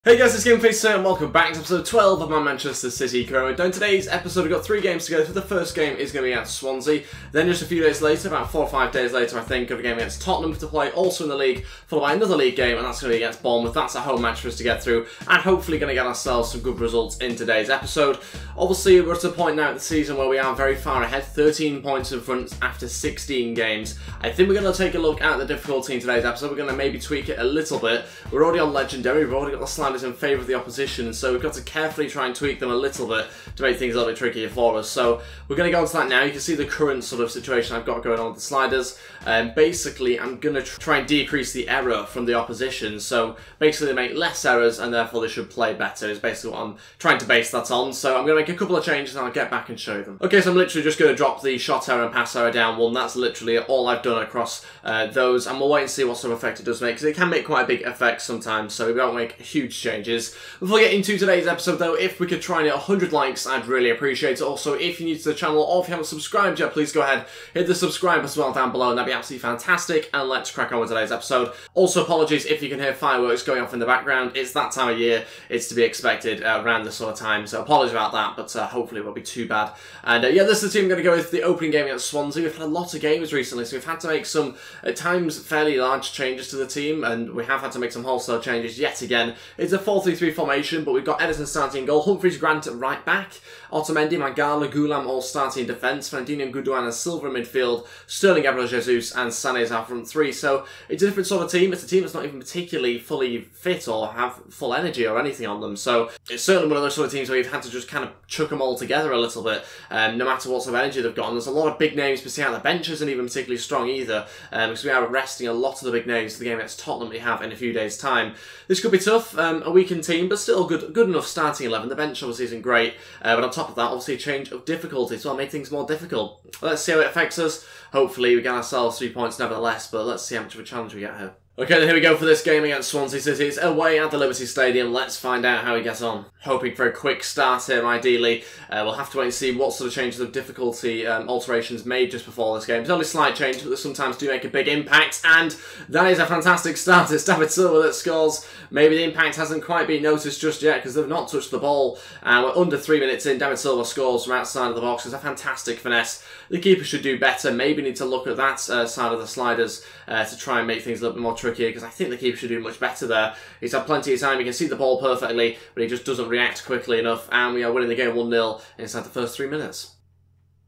Hey guys, it's Ep12 and welcome back to episode 12 of my Manchester City career. In today's episode we've got 3 games to go through. The first game is going to be against Swansea. Then just a few days later, about 4 or 5 days later I think, of a game against Tottenham to play, also in the league, followed by another league game, and that's going to be against Bournemouth. That's a home match for us to get through, and hopefully going to get ourselves some good results in today's episode. Obviously we're at a point now in the season where we are very far ahead, 13 points in front after 16 games. I think we're going to take a look at the difficulty in today's episode. We're going to maybe tweak it a little bit. We're already on Legendary, we've already got the sliders in favour of the opposition, so we've got to carefully try and tweak them a little bit to make things a little bit trickier for us. So we're going to go into that now. You can see the current sort of situation I've got going on with the sliders. Basically, I'm going to try and decrease the error from the opposition. So basically, they make less errors and therefore they should play better is basically what I'm trying to base that on. So I'm going to make a couple of changes and I'll get back and show them. Okay, so I'm literally just going to drop the shot error and pass error down one. That's literally all I've done across those, and we'll wait and see what sort of effect it does make, because it can make quite a big effect sometimes, so we don't make huge changes. Before we get into today's episode though, if we could try and hit 100 likes, I'd really appreciate it. Also, if you're new to the channel or if you haven't subscribed yet, please go ahead, hit the subscribe as well down below, and that'd be absolutely fantastic. And let's crack on with today's episode. Also, apologies if you can hear fireworks going off in the background. It's that time of year, it's to be expected around this sort of time, so apologies about that, but hopefully it won't be too bad. And yeah, this is the team I'm going to go with the opening game against Swansea. We've had a lot of games recently, so we've had to make some, at times, fairly large changes to the team, and we have had to make some wholesale changes yet again. It's a 4-3-3 formation, but we've got Edison starting in goal, Humphries, Grant at right back, Otamendi, Magala, Goulam all starting in defence, Fernandinho and Guduan and Silva in midfield, Sterling, Gabriel Jesus and Sané is our front three. So it's a different sort of team. It's a team that's not even particularly fully fit or have full energy or anything on them. So it's certainly one of those sort of teams where you've had to just kind of chuck them all together a little bit, no matter what sort of energy they've got. And there's a lot of big names sitting out the bench isn't even particularly strong either, because we are resting a lot of the big names for the game against Tottenham we have in a few days' time. This could be tough, a weakened team, but still good enough starting 11. The bench obviously isn't great, but on top of that, obviously a change of difficulty, so I'll make things more difficult. Let's see how it affects us. Hopefully we get ourselves 3 points nevertheless, but let's see how much of a challenge we get here. Okay, then here we go for this game against Swansea City. It's away at the Liberty Stadium. Let's find out how he gets on. Hoping for a quick start here, ideally. We'll have to wait and see what sort of changes of difficulty alterations made just before this game. It's only slight changes, but they sometimes do make a big impact, and that is a fantastic start. It's David Silva that scores. Maybe the impact hasn't quite been noticed just yet because they've not touched the ball. We're under 3 minutes in. David Silva scores from outside of the box. It's a fantastic finesse. The keeper should do better. Maybe need to look at that side of the sliders to try and make things a little bit more trickier, because I think the keeper should do much better there. He's had plenty of time. He can see the ball perfectly, but he just doesn't react quickly enough, and we are winning the game 1-0 inside the first 3 minutes.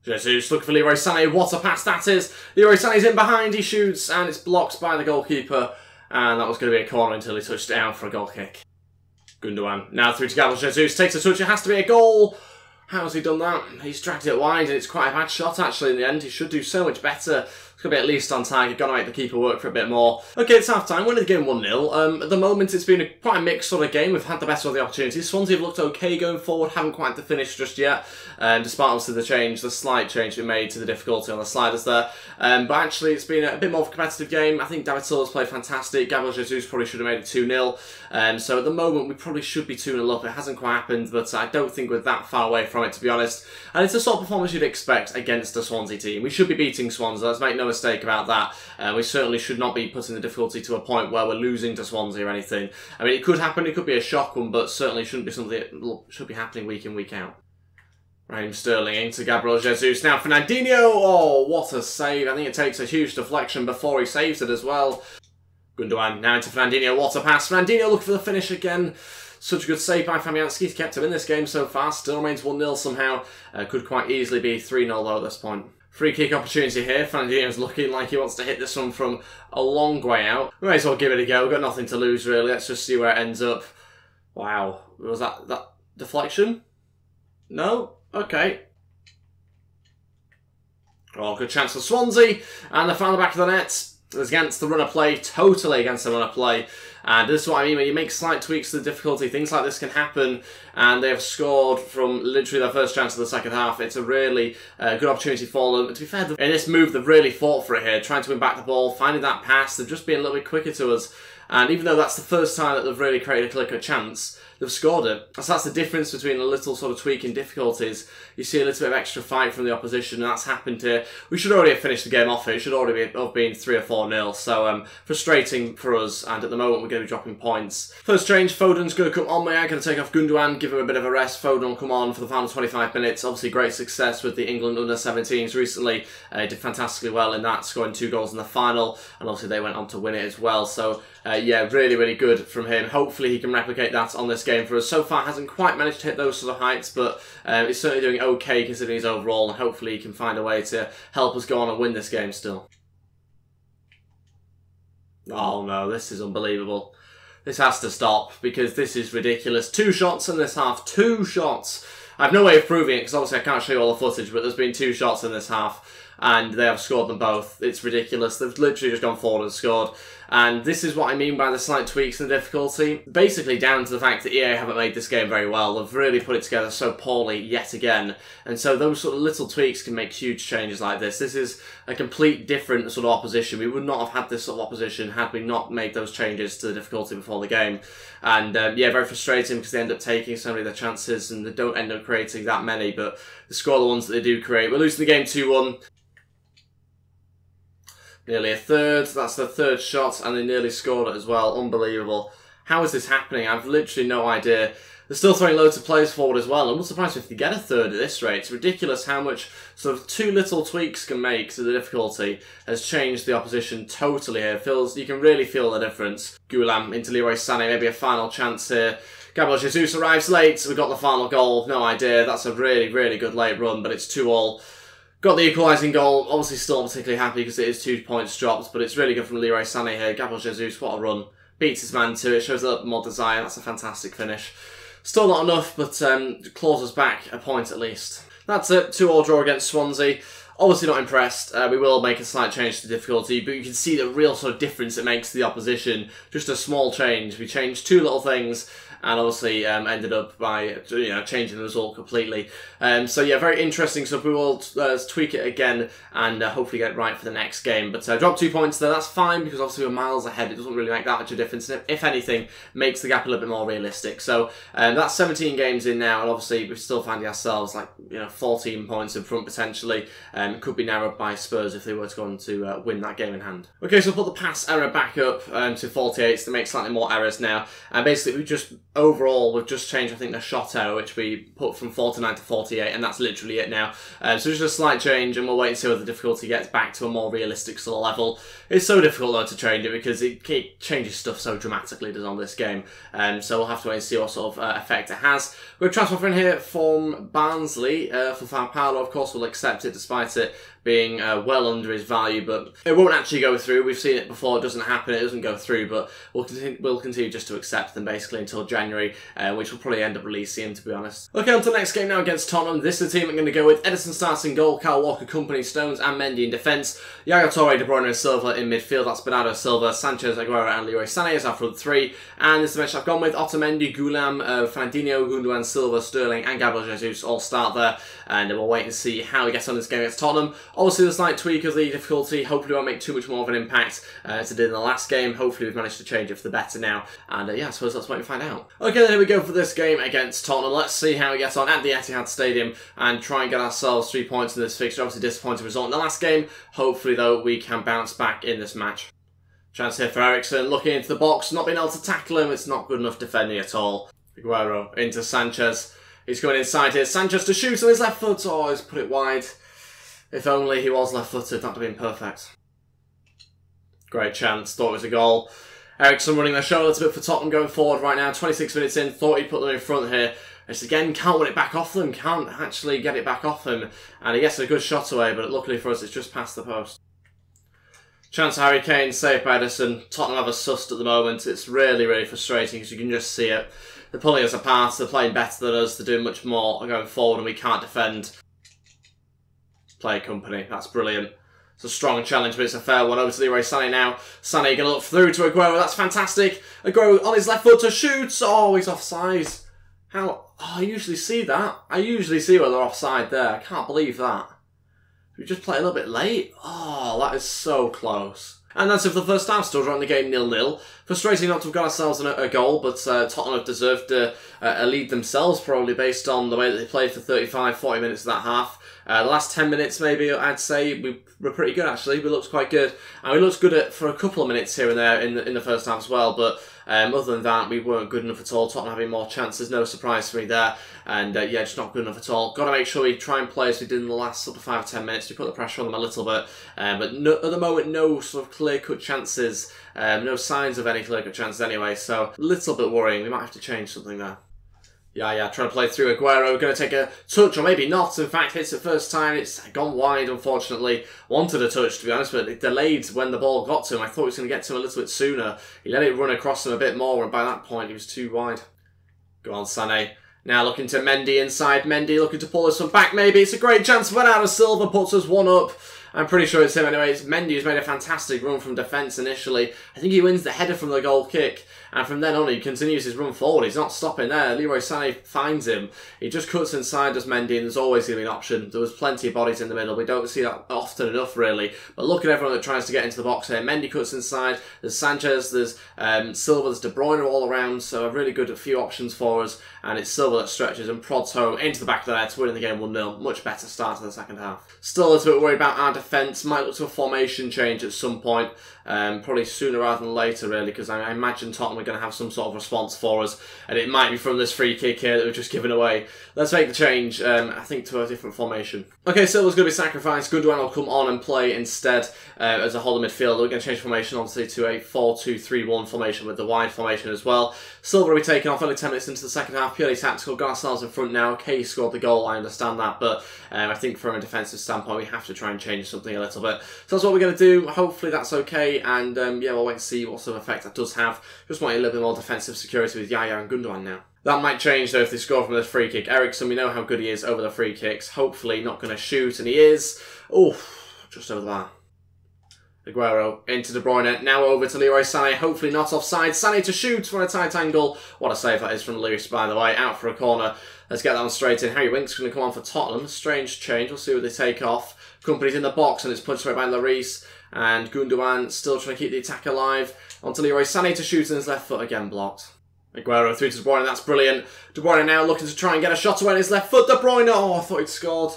Jesus looking for Leroy Sané. What a pass that is. Leroy Sané's in behind. He shoots, and it's blocked by the goalkeeper, and that was going to be a corner until he touched down for a goal kick. Gundogan now through to Gabriel Jesus. Takes a touch. It has to be a goal. How's he done that? He's dragged it wide, and it's quite a bad shot actually in the end. He should do so much better. It's going to be at least on target. Got to make the keeper work for a bit more. Okay, it's half-time. Winning the game 1-0. At the moment, it's been quite a mixed sort of game. We've had the better of the opportunities. Swansea have looked okay going forward. Haven't quite the finish just yet, despite obviously the slight change we made to the difficulty on the sliders there. But actually, it's been a bit more of a competitive game. I think David Silva's played fantastic. Gabriel Jesus probably should have made it 2-0. So at the moment, we probably should be 2-0 up. It hasn't quite happened, but I don't think we're that far away from it, to be honest. And it's the sort of performance you'd expect against a Swansea team. We should be beating Swansea. Let's make no mistake about that. We certainly should not be putting the difficulty to a point where we're losing to Swansea or anything. I mean, it could happen, it could be a shock one, but certainly shouldn't be something that should be happening week in, week out. Raheem Sterling into Gabriel Jesus. Now Fernandinho, oh, what a save. I think it takes a huge deflection before he saves it as well. Gundogan now into Fernandinho, what a pass. Fernandinho looking for the finish again. Such a good save by Fabianski. He's kept him in this game so far. Still remains 1-0 somehow. Could quite easily be 3-0 though at this point. Free kick opportunity here. Fernandinho's looking like he wants to hit this one from a long way out. We may as well give it a go. We've got nothing to lose really. Let's just see where it ends up. Wow. Was that deflection? No? Okay. Oh, good chance for Swansea. And they found the back of the net. It was against the run of play. Totally against the run of play. And this is what I mean, when you make slight tweaks to the difficulty, things like this can happen, and they have scored from literally their first chance of the second half. It's a really good opportunity for them. To be fair, in this move, they've really fought for it here, trying to win back the ball, finding that pass. They've just been a little bit quicker to us. And even though that's the first time that they've really created a chance, they've scored it. So that's the difference between a little sort of tweak in difficulties. You see a little bit of extra fight from the opposition, and that's happened here. We should already have finished the game off here. It should already have been 3 or 4-0. So frustrating for us, and at the moment we're going to be dropping points. First change, Foden's going to come on. I'm going to take off Gundogan, give him a bit of a rest. Foden will come on for the final 25 minutes. Obviously great success with the England under-17s recently. Did fantastically well in that, scoring 2 goals in the final, and obviously they went on to win it as well. So yeah, really, really good from him. Hopefully he can replicate that on this game for us. So far hasn't quite managed to hit those sort of heights, but he's certainly doing okay considering his overall, and hopefully he can find a way to help us go on and win this game still. Oh no, this is unbelievable. This has to stop, because this is ridiculous. 2 shots in this half. 2 shots. I have no way of proving it, because obviously I can't show you all the footage, but there's been 2 shots in this half, and they have scored them both. It's ridiculous. They've literally just gone forward and scored. And this is what I mean by the slight tweaks in the difficulty. Basically down to the fact that EA haven't made this game very well. They've really put it together so poorly yet again. And so those sort of little tweaks can make huge changes like this. This is a complete different sort of opposition. We would not have had this sort of opposition had we not made those changes to the difficulty before the game. And yeah, very frustrating because they end up taking so many of their chances and they don't end up creating that many, but they score the ones that they do create. We're losing the game 2-1. Nearly a third, that's the 3rd shot, and they nearly scored it as well. Unbelievable. How is this happening? I've literally no idea. They're still throwing loads of players forward as well. I'm not surprised if they get a 3rd at this rate. It's ridiculous how much sort of 2 little tweaks can make to the difficulty has changed the opposition totally here. You can really feel the difference. Gulam into Leroy Sané, maybe a final chance here. Gabriel Jesus arrives late. We got the final goal. No idea. That's a really, really good late run, but it's 2-2. Got the equalising goal, obviously still not particularly happy because it is 2 points dropped, but it's really good from Leroy Sané here. Gabriel Jesus, what a run. Beats his man to it, shows a little more desire. That's a fantastic finish. Still not enough, but claws us back a point at least. That's it, 2-2 draw against Swansea. Obviously not impressed. We will make a slight change to difficulty, but you can see the real sort of difference it makes to the opposition. Just a small change. We changed 2 little things, and obviously ended up by changing the result completely. So yeah, very interesting stuff. We will tweak it again and hopefully get it right for the next game. But drop 2 points there, that's fine, because obviously we're miles ahead. It doesn't really make that much of a difference. And if anything, makes the gap a little bit more realistic. So that's 17 games in now, and obviously we're still finding ourselves like 14 points in front potentially. Could be narrowed by Spurs if they were to go on to win that game in hand. Okay, so we'll put the pass error back up to 48 to make slightly more errors now. And basically overall, we've just changed, I think, the shot error, which we put from 49 to 48, and that's literally it now. So just a slight change, and we'll wait and see whether the difficulty gets back to a more realistic sort of level. It's so difficult, though, to change it, because it changes stuff so dramatically, it does on this game. So we'll have to wait and see what sort of effect it has. We're transferring here from Barnsley for Paulo. Of course, we'll accept it, despite it being well under his value, but it won't actually go through. We've seen it before, it doesn't happen, it doesn't go through, but we'll continue just to accept them basically until January, which will probably end up releasing him, to be honest. Okay, on to the next game now against Tottenham. This is the team I'm going to go with. Edison starts in goal, Kyle Walker, Company, Stones and Mendy in defence. Yaya Toure, De Bruyne and Silva in midfield. That's Bernardo Silva, Sanchez, Aguero and Leroy Sané as our front 3. And this is the bench I've gone with. Otamendi, Gulam, Fernandinho, Gundogan, Silva, Sterling and Gabriel Jesus all start there. And we'll wait and see how we get on this game against Tottenham. Obviously, the slight tweak of the difficulty hopefully won't make too much more of an impact as it did in the last game. Hopefully we've managed to change it for the better now. And yeah, I suppose let's wait and find out. Okay, then here we go for this game against Tottenham. Let's see how we get on at the Etihad Stadium and try and get ourselves 3 points in this fixture. Obviously disappointing result in the last game. Hopefully though we can bounce back in this match. Chance here for Eriksen, looking into the box, not being able to tackle him. It's not good enough defending at all. Aguero into Sanchez. He's going inside here. Sanchez to shoot on his left foot. Oh, he's put it wide. If only he was left-footed, that would have been perfect. Great chance, thought it was a goal. Eriksen running their show a little bit for Tottenham going forward right now. 26 minutes in, thought he'd put them in front here. Just again, can't win it back off them, can't actually get it back off him. And he gets a good shot away, but luckily for us, it's just past the post. Chance Harry Kane, saved by Edison. Tottenham have us sussed at the moment. It's really, really frustrating because you can just see it. They're pulling us apart, they're playing better than us, they're doing much more going forward and we can't defend. Play Company, that's brilliant. It's a strong challenge, but it's a fair one. Over to Leroy Sané now. Sané going to look through to Aguero, that's fantastic. Aguero on his left foot to shoot. Oh, he's offside. How? Oh, I usually see that. I usually see where they're offside there. I can't believe that. We just play a little bit late. Oh, that is so close. And that's it for the first half, still drawing the game 0-0. Frustrating not to have got ourselves a goal, but Tottenham have deserved a lead themselves, probably based on the way that they played for 35-40 minutes of that half. The last 10 minutes, maybe, I'd say, we were pretty good, actually. We looked quite good. And we looked good for a couple of minutes here and there in the first half as well, but other than that, we weren't good enough at all. Tottenham having more chances, no surprise for me there. And yeah, just not good enough at all. Got to make sure we try and play as we did in the last sort of 5 or 10 minutes. We put the pressure on them a little bit. But no, at the moment, no sort of clear-cut chances. No signs of any clear-cut chances anyway. So a little bit worrying. We might have to change something there. Yeah, trying to play through Aguero, going to take a touch, or maybe not. In fact, hits it first time, it's gone wide, unfortunately. Wanted a touch, to be honest, but it delayed when the ball got to him. I thought he was going to get to him a little bit sooner. He let it run across him a bit more, and by that point, he was too wide. Go on, Sané. Now looking to Mendy inside. Mendy looking to pull this one back, maybe. It's a great chance. Bernardo Silva puts us one up. I'm pretty sure it's him anyway. It's Mendy who's made a fantastic run from defence initially. I think he wins the header from the goal kick. And from then on, he continues his run forward. He's not stopping there. Leroy Sané finds him. He just cuts inside, does Mendy, and there's always going to be an option. There was plenty of bodies in the middle. We don't see that often enough, really. But look at everyone that tries to get into the box here. Mendy cuts inside. There's Sanchez, there's Silva, there's De Bruyne all around. So a really good few options for us. And it's Silva that stretches and prods home into the back of the net to win the game 1-0. Much better start to the second half. Still a little bit worried about our defence. Might look to a formation change at some point. Probably sooner rather than later, really, because I imagine Tottenham are going to have some sort of response for us, and it might be from this free kick here that we've just given away. Let's make the change, I think, to a different formation. Okay, Silva's going to be sacrificed. Gundogan will come on and play instead as a holding midfielder. We're going to change formation, obviously, to a 4-2-3-1 formation with the wide formation as well. Silva will be taken off only 10 minutes into the second half, purely tactical. Got ourselves in front now. Okay, he scored the goal, I understand that, but I think from a defensive standpoint, we have to try and change something a little bit. So that's what we're going to do. Hopefully that's okay, and yeah, we'll wait and see what sort of effect that does have. Just want a little bit more defensive security with Yaya and Gundogan now. That might change though if they score from this free kick. Ericsson, we know how good he is over the free kicks. Hopefully not going to shoot, and he is. Oh, just over the bar. Aguero into De Bruyne, now over to Leroy Sané, hopefully not offside. Sané to shoot from a tight angle. What a save that is from Lewis, by the way, out for a corner. Let's get that one straight in. Harry Winks going to come on for Tottenham. Strange change, we'll see what they take off. Company's in the box and it's punched away by Lloris. And Gundogan still trying to keep the attack alive. Onto Leroy Sané to shoot, and his left foot again blocked. Aguero through to De Bruyne, that's brilliant. De Bruyne now looking to try and get a shot away on his left foot. De Bruyne, oh, I thought he'd scored.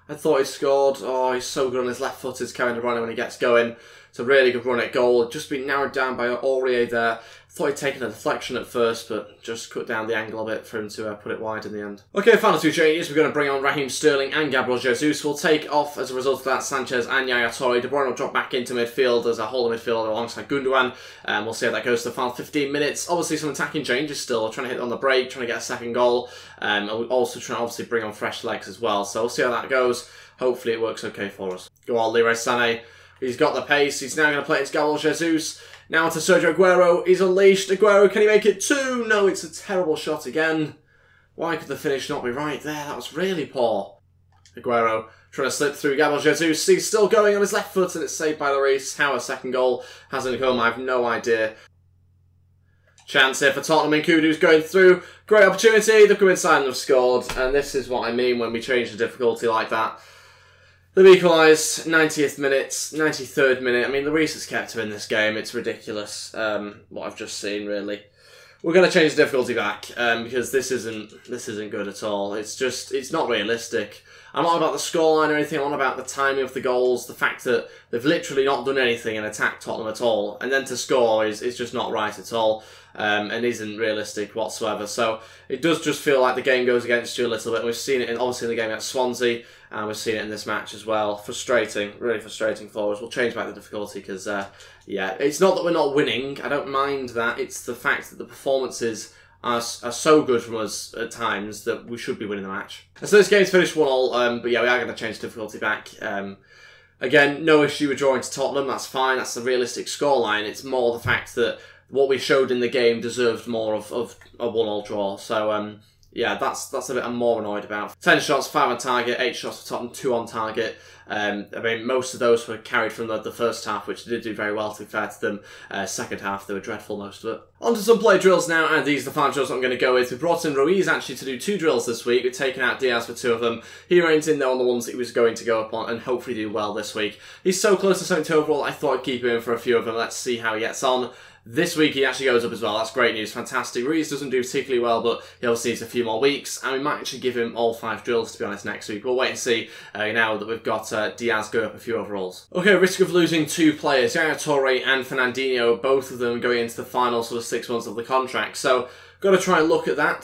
Oh, he's so good on his left foot, is Kevin De Bruyne, when he gets going. It's a really good run at goal. Just been narrowed down by Aurier there. Thought he'd taken a deflection at first, but just cut down the angle a bit for him to put it wide in the end. Okay, final two changes. We're going to bring on Raheem Sterling and Gabriel Jesus. We'll take off, as a result of that, Sanchez and Yaya Toure. De Bruyne will drop back into midfield as a holding midfielder alongside Gundogan. We'll see how that goes to the final 15 minutes. Obviously, some attacking changes still. We're trying to hit on the break, trying to get a second goal. And we're also trying to obviously bring on fresh legs as well. So we'll see how that goes. Hopefully it works okay for us. Go on, Leroy Sané. He's got the pace. He's now going to play it to Gabriel Jesus. Now to Sergio Aguero. He's unleashed. Aguero, can he make it 2? No, it's a terrible shot again. Why could the finish not be right there? That was really poor. Aguero trying to slip through Gabriel Jesus. He's still going on his left foot and it's saved by Lloris. How a second goal hasn't come, I have no idea. Chance here for Tottenham, and Kudu's going through. Great opportunity. They've come inside and have scored. And this is what I mean when we change the difficulty like that. They've equalised, 90th minute, 93rd minute. I mean, Lloris has kept him in this game. It's ridiculous, what I've just seen, really. We're going to change the difficulty back, because this isn't good at all. It's not realistic. I'm not about the scoreline or anything. I'm not about the timing of the goals. The fact that they've literally not done anything and attacked Tottenham at all. And then to score is just not right at all. And isn't realistic whatsoever. So it does just feel like the game goes against you a little bit. We've seen it obviously in the game against Swansea, and we've seen it in this match as well. Frustrating, really frustrating for us. We'll change back the difficulty because, yeah, it's not that we're not winning. I don't mind that. It's the fact that the performances are so good from us at times that we should be winning the match. And so this game's finished 1-1, but yeah, we are going to change the difficulty back. Again, no issue with drawing to Tottenham. That's fine. That's the realistic scoreline. It's more the fact that what we showed in the game deserved more of a 1-1 draw. So, Yeah, that's a bit I'm more annoyed about. 10 shots, 5 on target, 8 shots for Tottenham, 2 on target. I mean, most of those were carried from the first half, which they did do very well, to be fair to them. Second half, they were dreadful, most of it. On to some play drills now, and these are the 5 drills I'm going to go with. We brought in Ruiz, actually, to do 2 drills this week. We've taken out Diaz for 2 of them. He went in there on the ones that he was going to go up on, and hopefully do well this week. He's so close to 70 overall, I thought I'd keep him in for a few of them. Let's see how he gets on. This week he actually goes up as well. That's great news. Fantastic. Ruiz doesn't do particularly well, but he obviously needs a few more weeks, and we might actually give him all 5 drills, to be honest, next week. We'll wait and see now that we've got Diaz going up a few overalls. Okay, risk of losing 2 players, Yaya Toure and Fernandinho, both of them going into the final sort of 6 months of the contract. So, got to try and look at that,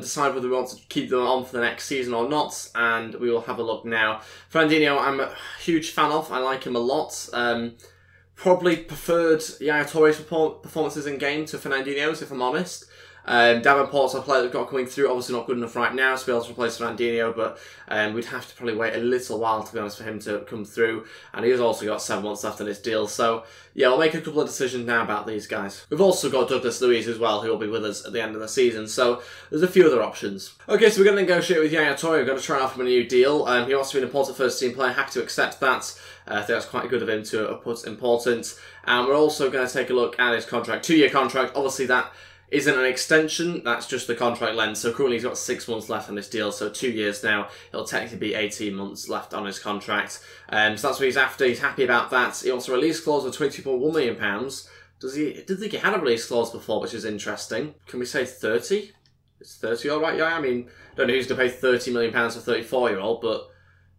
decide whether we want to keep them on for the next season or not, and we will have a look now. Fernandinho, I'm a huge fan of. I like him a lot. Probably preferred Yaya Toure's performances in game to Fernandinho's, if I'm honest. Davenport's a player that got coming through, obviously not good enough right now to be able to replace Fernandinho, but we'd have to probably wait a little while, to be honest, for him to come through, and he's also got 7 months left on his deal, so yeah, we'll make a couple of decisions now about these guys. We've also got Douglas Luiz as well, who will be with us at the end of the season, so there's a few other options. Okay, so we're going to negotiate with Yaya Toure. We're going to try and offer him a new deal. He wants to be an important first team player, happy to accept that. I think that's quite good of him to put important. And we're also going to take a look at his contract. 2-year contract. Obviously, that isn't an extension. That's just the contract length. So currently, he's got 6 months left on this deal. So 2 years now. It'll technically be 18 months left on his contract. So that's what he's after. He's happy about that. He wants a release clause of £22.1 million. I didn't think he had a release clause before, which is interesting. Can we say 30? Is 30 all right? Yeah, I mean, I don't know who's going to pay £30 million for a 34-year-old, but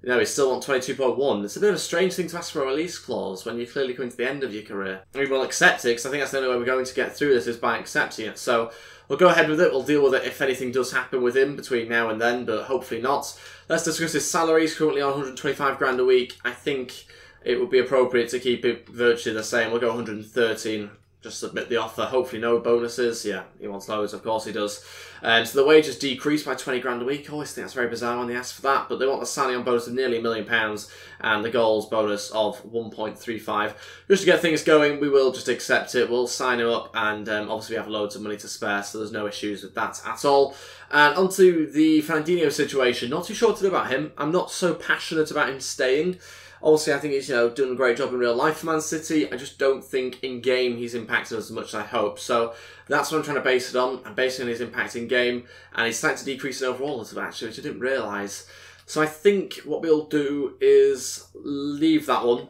you know, he's still on 22.1. It's a bit of a strange thing to ask for a release clause when you're clearly coming to the end of your career. I mean, we'll accept it, because I think that's the only way we're going to get through this is by accepting it. So we'll go ahead with it. We'll deal with it if anything does happen with him between now and then, but hopefully not. Let's discuss his salary. He's currently on 125 grand a week. I think it would be appropriate to keep it virtually the same. We'll go 113. Just submit the offer. Hopefully no bonuses. Yeah, he wants loads. Of course he does. So the wages decreased by 20 grand a week. I always think that's very bizarre when they ask for that. But they want the signing on bonus of nearly £1 million and the goals bonus of 1.35. Just to get things going, we will just accept it. We'll sign him up, and obviously we have loads of money to spare, so there's no issues with that at all. And onto the Fernandinho situation. Not too sure what to do about him. I'm not so passionate about him staying. Obviously, I think he's doing a great job in real life for Man.City. I just don't think in-game he's impacted us as much as I hope. So that's what I'm trying to base it on. I'm basing on his impact in-game. And he's starting to decrease in overall a little bit, actually, which I didn't realise. So I think what we'll do is leave that one.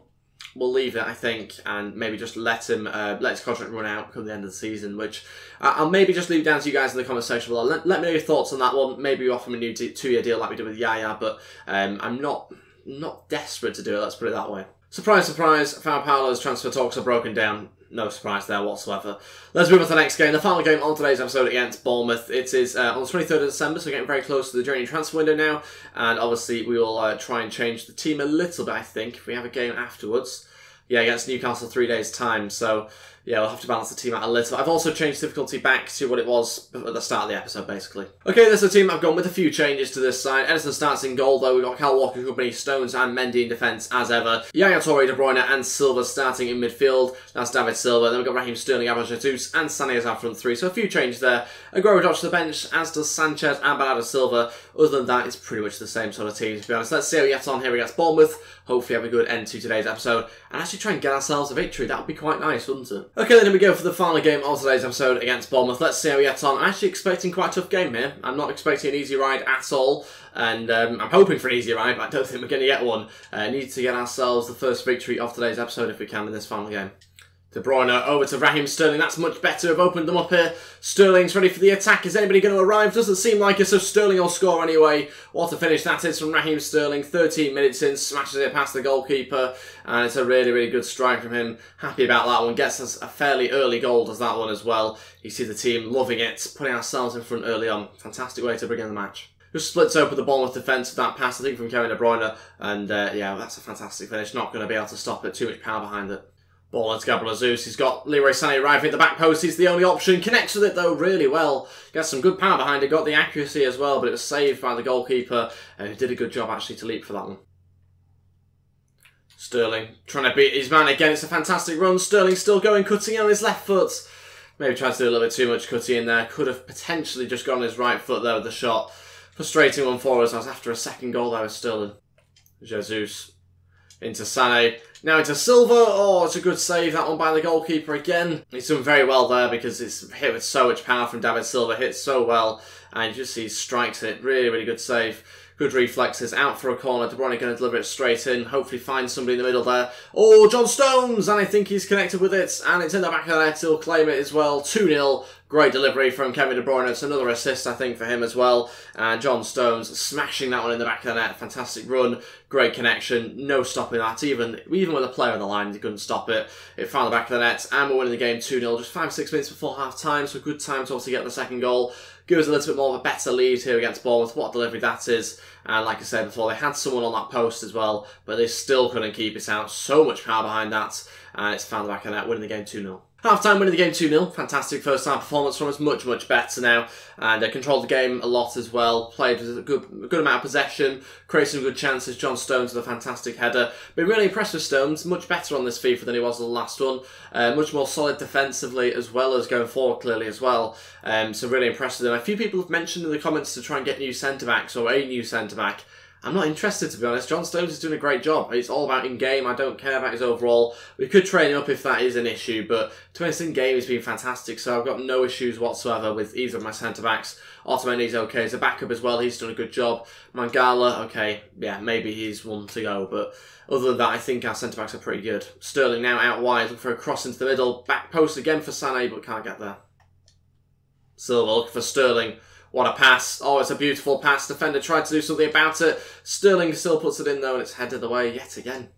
We'll leave it, I think, and maybe just let him let his contract run out come the end of the season, which I'll maybe just leave down to you guys in the comment section below. Let me know your thoughts on that one. Maybe we offer him a new 2-year deal like we did with Yaya, but I'm not desperate to do it, let's put it that way. Surprise, surprise, Sao Paulo's transfer talks are broken down. No surprise there whatsoever. Let's move on to the next game. The final game on today's episode against Bournemouth. It is on the 23rd of December, so getting very close to the January transfer window now. And obviously we will try and change the team a little bit, I think, if we have a game afterwards. Yeah, against Newcastle 3 days' time, so yeah, we'll have to balance the team out a little. I've also changed difficulty back to what it was at the start of the episode, basically. Okay, there's the team I've gone with a few changes to this side. Edison starts in goal, though. We've got Kyle Walker, Company, Stones, and Mendy in defence, as ever. Yaya Toure, De Bruyne, and Silva starting in midfield. That's David Silva. Then we've got Raheem Sterling, Gabriel Jesus, and Sané as our front three. So a few changes there. Aguero drops to the bench, as does Sanchez and Bernardo Silva. Other than that, it's pretty much the same sort of team, to be honest. Let's see how we get on here against Bournemouth. Hopefully have a good end to today's episode and actually try and get ourselves a victory. That would be quite nice, wouldn't it? Okay, then here we go for the final game of today's episode against Bournemouth. Let's see how we get on. I'm actually expecting quite a tough game here. I'm not expecting an easy ride at all. And I'm hoping for an easy ride, but I don't think we're going to get one. Need to get ourselves the first victory of today's episode if we can in this final game. De Bruyne over to Raheem Sterling. That's much better. I've opened them up here. Sterling's ready for the attack. Is anybody going to arrive? Doesn't seem like it, so Sterling will score anyway. What a finish that is from Raheem Sterling. 13 minutes in, smashes it past the goalkeeper. And it's a really, really good strike from him. Happy about that one. Gets us a fairly early goal, does that one as well. You see the team loving it. Putting ourselves in front early on. Fantastic way to begin the match. Just splits open the Bournemouth defence with that pass, I think, from Kevin De Bruyne. And yeah, that's a fantastic finish. Not going to be able to stop it. Too much power behind it. Ball into Gabriel Jesus. He's got Leroy Sané arriving at the back post. He's the only option. Connects with it, though, really well. Gets some good power behind it. Got the accuracy as well, but it was saved by the goalkeeper, who did a good job, actually, to leap for that one. Sterling trying to beat his man again. It's a fantastic run. Sterling still going, cutting on his left foot. Maybe tried to do a little bit too much cutting in there. Could have potentially just gone on his right foot there with the shot. Frustrating one for us. I was after a second goal there with Sterling. Jesus. Into Sané. Now into Silva. Oh, it's a good save, that one by the goalkeeper again. He's done very well there because it's hit with so much power from David Silva. Hits so well. And you just see he strikes it. Really, really good save. Good reflexes, out for a corner. De Bruyne going to deliver it straight in. Hopefully find somebody in the middle there. Oh, John Stones! And I think he's connected with it. And it's in the back of the net. He'll claim it as well. 2-0. Great delivery from Kevin De Bruyne. It's another assist, I think, for him as well. And John Stones smashing that one in the back of the net. Fantastic run. Great connection. No stopping that. Even with a player on the line, he couldn't stop it. It found the back of the net. And we're winning the game 2-0. Just 5-6 minutes before half-time. So good time to obviously get the second goal. Give us a little bit more of a better lead here against Bournemouth. What a delivery that is. And like I said before, they had someone on that post as well, but they still couldn't keep it out. So much power behind that. And it's found the back of the net, winning the game 2-0. Half-time winning the game 2-0. Fantastic first-time performance from us. Much, much better now. And controlled the game a lot as well. Played with a good amount of possession. Created some good chances. John Stones with a fantastic header. Been really impressed with Stones. Much better on this FIFA than he was on the last one. Much more solid defensively as well as going forward clearly as well. So really impressed with him. A few people have mentioned in the comments to try and get new centre-backs or a new centre-back. I'm not interested, to be honest. John Stones is doing a great job. It's all about in-game. I don't care about his overall. We could train him up if that is an issue, but to be honest, in-game he's been fantastic, so I've got no issues whatsoever with either of my centre-backs. Otamendi's okay as a backup as well. He's done a good job. Mangala, okay, yeah, maybe he's one to go, but other than that, I think our centre-backs are pretty good. Sterling now out wide, looking for a cross into the middle. Back post again for Sané, but can't get there. Silva looking for Sterling. What a pass. Oh, it's a beautiful pass. Defender tried to do something about it. Sterling still puts it in, though, and it's headed away yet again.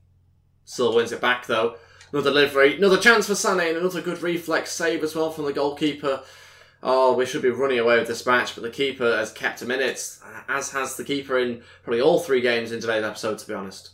Silva wins it back, though. Another delivery. Another chance for Sané, and another good reflex save as well from the goalkeeper. Oh, we should be running away with this match, but the keeper has kept him in it, as has the keeper in probably all 3 games in today's episode, to be honest.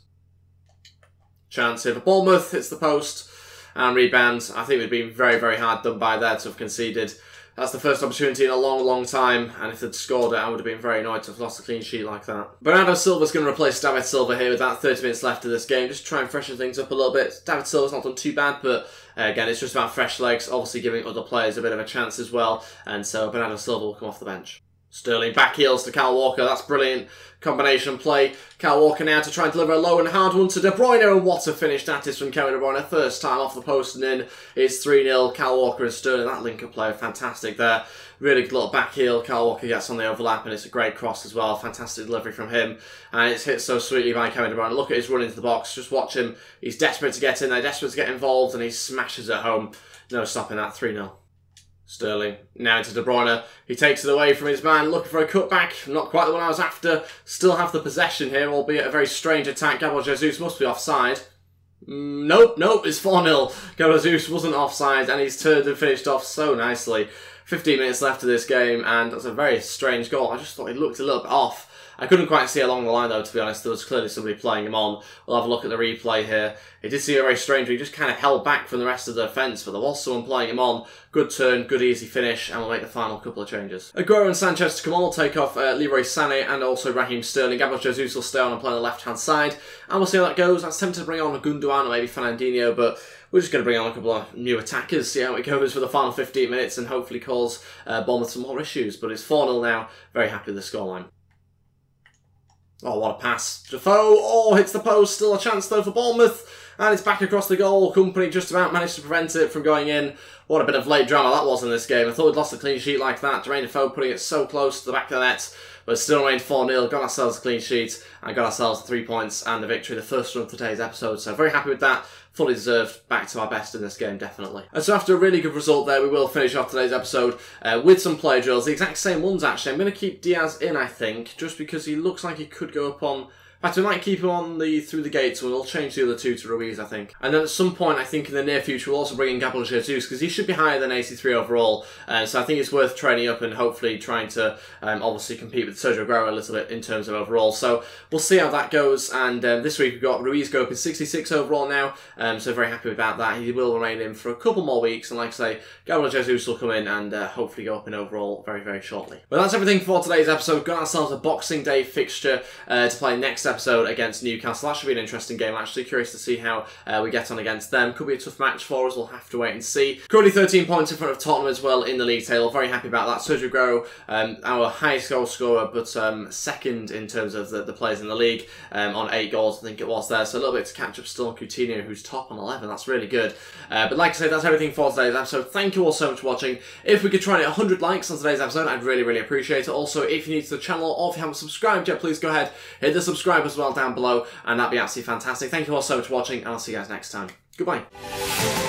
Chance here for Bournemouth. Hits the post and rebounds. I think we've been very, very hard done by there to have conceded. That's the first opportunity in a long, long time, and if they'd scored it, I would have been very annoyed to have lost a clean sheet like that. Bernardo Silva's going to replace David Silva here with that 30 minutes left of this game, just to try and freshen things up a little bit. David Silva's not done too bad, but again, it's just about fresh legs, obviously giving other players a bit of a chance as well, and so Bernardo Silva will come off the bench. Sterling back heels to Kyle Walker. That's brilliant combination play. Kyle Walker now to try and deliver a low and hard one to De Bruyne. And what a finish that is from Kevin De Bruyne. First time off the post and in. It's 3-0. Kyle Walker and Sterling. That link-up play, fantastic there. Really good little back heel. Kyle Walker gets on the overlap and it's a great cross as well. Fantastic delivery from him. And it's hit so sweetly by Kevin De Bruyne. Look at his run into the box. Just watch him. He's desperate to get in there. Desperate to get involved and he smashes it home. No stopping that. 3-0. Sterling, now into De Bruyne. He takes it away from his man, looking for a cutback. Not quite the one I was after. Still have the possession here, albeit a very strange attack. Gabriel Jesus must be offside. Nope, it's 4-0. Gabriel Jesus wasn't offside, and he's turned and finished off so nicely. 15 minutes left of this game, and that's a very strange goal. I just thought he looked a little bit off. I couldn't quite see along the line though, to be honest. There was clearly somebody playing him on. We'll have a look at the replay here. It did seem very strange. He just kind of held back from the rest of the defence, but there was someone playing him on. Good turn, good easy finish, and we'll make the final couple of changes. Aguero and Sanchez to come on. We'll take off Leroy Sané and also Raheem Sterling. Gabriel Jesus will stay on and play on the left-hand side. And we'll see how that goes. I was tempted to bring on Gundogan or maybe Fernandinho, but we're just going to bring on a couple of new attackers, see how it goes for the final 15 minutes, and hopefully cause Bournemouth some more issues. But it's 4-0 now. Very happy with the scoreline. Oh, what a pass. Defoe, oh, hits the post. Still a chance, though, for Bournemouth. And it's back across the goal. Company just about managed to prevent it from going in. What a bit of late drama that was in this game. I thought we'd lost a clean sheet like that. Jermaine Defoe putting it so close to the back of the net. But it still remained 4-0. Got ourselves a clean sheet. And got ourselves 3 points and the victory. The first one of today's episode. So very happy with that. Fully deserved. Back to our best in this game, definitely. And so after a really good result there, we will finish off today's episode with some play drills. The exact same ones, actually. I'm going to keep Diaz in, I think. Just because he looks like he could go up on... In fact, we might keep him on the through the gates, and we'll change the other two to Ruiz, I think. And then at some point, I think in the near future, we'll also bring in Gabriel Jesus, because he should be higher than 83 overall. So I think it's worth training up and hopefully trying to obviously compete with Sergio Aguero a little bit in terms of overall. So we'll see how that goes. And this week we've got Ruiz go up in 66 overall now. So very happy about that. He will remain in for a couple more weeks. And like I say, Gabriel Jesus will come in and hopefully go up in overall very, very shortly. But that's everything for today's episode. We've got ourselves a Boxing Day fixture to play next episode against Newcastle. That should be an interesting game, actually. Curious to see how we get on against them. Could be a tough match for us. We'll have to wait and see. Currently 13 points in front of Tottenham as well in the league table. Very happy about that. Sergio Aguero, our highest goal scorer, but second in terms of the players in the league on 8 goals, I think it was there. So a little bit to catch up still on Coutinho, who's top on 11. That's really good. But like I said, that's everything for today's episode. Thank you all so much for watching. If we could try and hit 100 likes on today's episode, I'd really, really appreciate it. Also, if you're new to the channel or if you haven't subscribed yet, please go ahead, hit the subscribe as well down below, and that'd be absolutely fantastic. Thank you all so much for watching, and I'll see you guys next time. Goodbye.